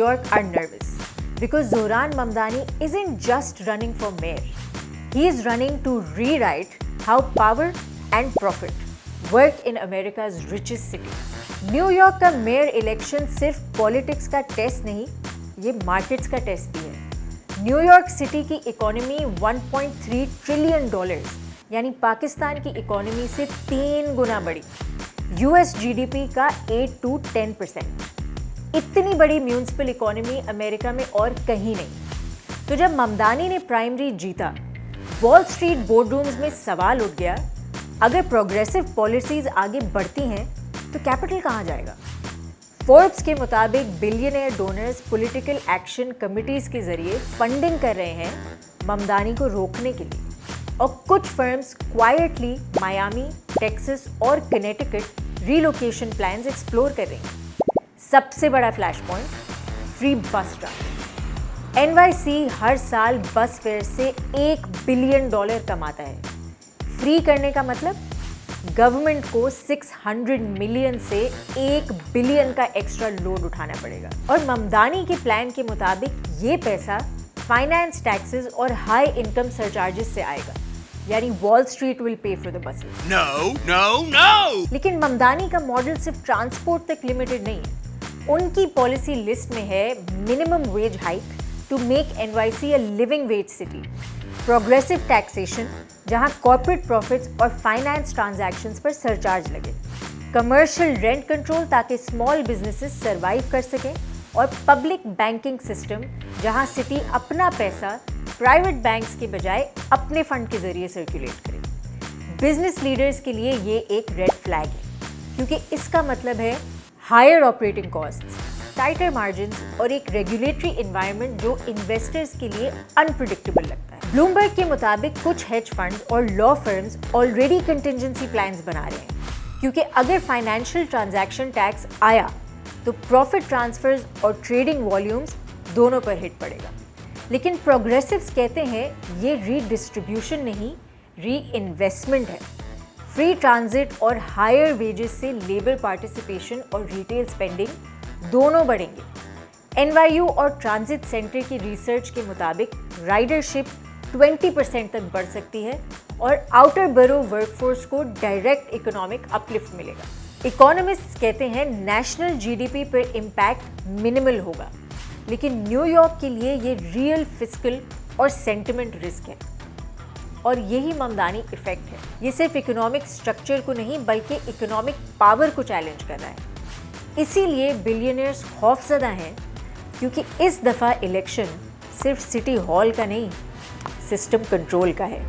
York are nervous because Zohran Mamdani isn't just running for mayor. He is running to rewrite how power and profit work in America's richest city. New York का mayor election सिर्फ politics का test नहीं, ये markets का test भी है। New York city की economy 1.3 trillion dollars यानी पाकिस्तान की इकोनॉमी से 3 गुना बड़ी, यूएस जीडीपी का 8 to 10%। इतनी बड़ी म्यूनिसिपल इकोनॉमी अमेरिका में और कहीं नहीं। तो जब ममदानी ने प्राइमरी जीता, वॉल स्ट्रीट बोर्डरूम्स में सवाल उठ गया, अगर प्रोग्रेसिव पॉलिसीज आगे बढ़ती हैं तो कैपिटल कहाँ जाएगा? फोर्ब्स के मुताबिक billionaire donors political action committees के जरिए फंडिंग कर रहे हैं ममदानी को रोकने के लिए, और कुछ फर्म्स क्वाइटली मायामी, टेक्सास और कनेटिकट रीलोकेशन प्लान्स एक्सप्लोर कर रही हैं। सबसे बड़ा फ्लैश पॉइंट, फ्री बस ट्रैवल। एनवाईसी हर साल बस फेयर से $1 बिलियन कमाता है। फ्री करने का मतलब गवर्नमेंट को 600 मिलियन से 1 बिलियन का एक्स्ट्रा लोड उठाना पड़ेगा, और ममदानी के प्लान के मुताबिक ये पैसा फाइनेंस टैक्सेस और हाई इनकम सरचार्जेस से आएगा, यानी Wall Street will pay for the buses. No. लेकिन ममदानी का मॉडल सिर्फ ट्रांसपोर्ट तक लिमिटेड नहीं है। उनकी पॉलिसी लिस्ट में है minimum wage hike to make NYC a living wage city, progressive taxation जहां कॉर्पोरेट प्रॉफिट्स और फाइनेंस ट्रांजैक्शंस पर सरचार्ज लगे, कमर्शियल रेंट कंट्रोल ताकि स्मॉल बिजनेसेस सरवाइव कर सकें, और पब्लिक बैंकिंग सिस्टम जहां सिटी अपना पैसा प्राइवेट बैंक्स के बजाय अपने फंड के जरिए सर्कुलेट करे। बिजनेस लीडर्स के लिए ये एक रेड फ्लैग है, क्योंकि इसका मतलब है हायर ऑपरेटिंग कॉस्ट्स, टाइटर मार्जिन्स और एक रेगुलेटरी एनवायरनमेंट जो इन्वेस्टर्स के लिए अनप्रिडिक्टेबल लगता है। ब्लूमबर्ग के मुताबिक कुछ हेज फंड्स और law firms already contingency plans बना रहे हैं, क्योंकि अगर फाइनेंशियल ट्रांजैक्शन टैक्स आया तो प्रॉफिट ट्रांसफर्स और ट्रेडिंग वॉल्यूम्स दोनों पर हिट पड़ेगा। लेकिन प्रोग्रेसिव्स कहते हैं ये रीडिस्ट्रीब्यूशन नहीं, री इन्वेस्टमेंट है। फ्री ट्रांजिट और हायर वेजेस से लेबर पार्टिसिपेशन और रिटेल स्पेंडिंग दोनों बढ़ेंगे। एनवाईयू और ट्रांजिट सेंटर की रिसर्च के मुताबिक राइडरशिप 20% तक बढ़ सकती है, और आउटर बरो वर्कफोर्स को डायरेक्ट इकोनॉमिक अपलिफ्ट मिलेगा। इकोनॉमिस्ट्स कहते हैं नेशनल जीडीपी पर इम्पैक्ट मिनिमल होगा, लेकिन न्यूयॉर्क के लिए ये रियल फिस्कल और सेंटिमेंट रिस्क है, और यही ममदानी इफेक्ट है। ये सिर्फ इकोनॉमिक स्ट्रक्चर को नहीं बल्कि इकोनॉमिक पावर को चैलेंज कर रहा है। इसीलिए बिलियनियर्स खौफजदा हैं, क्योंकि इस दफ़ा इलेक्शन सिर्फ सिटी हॉल का नहीं, सिस्टम कंट्रोल का है।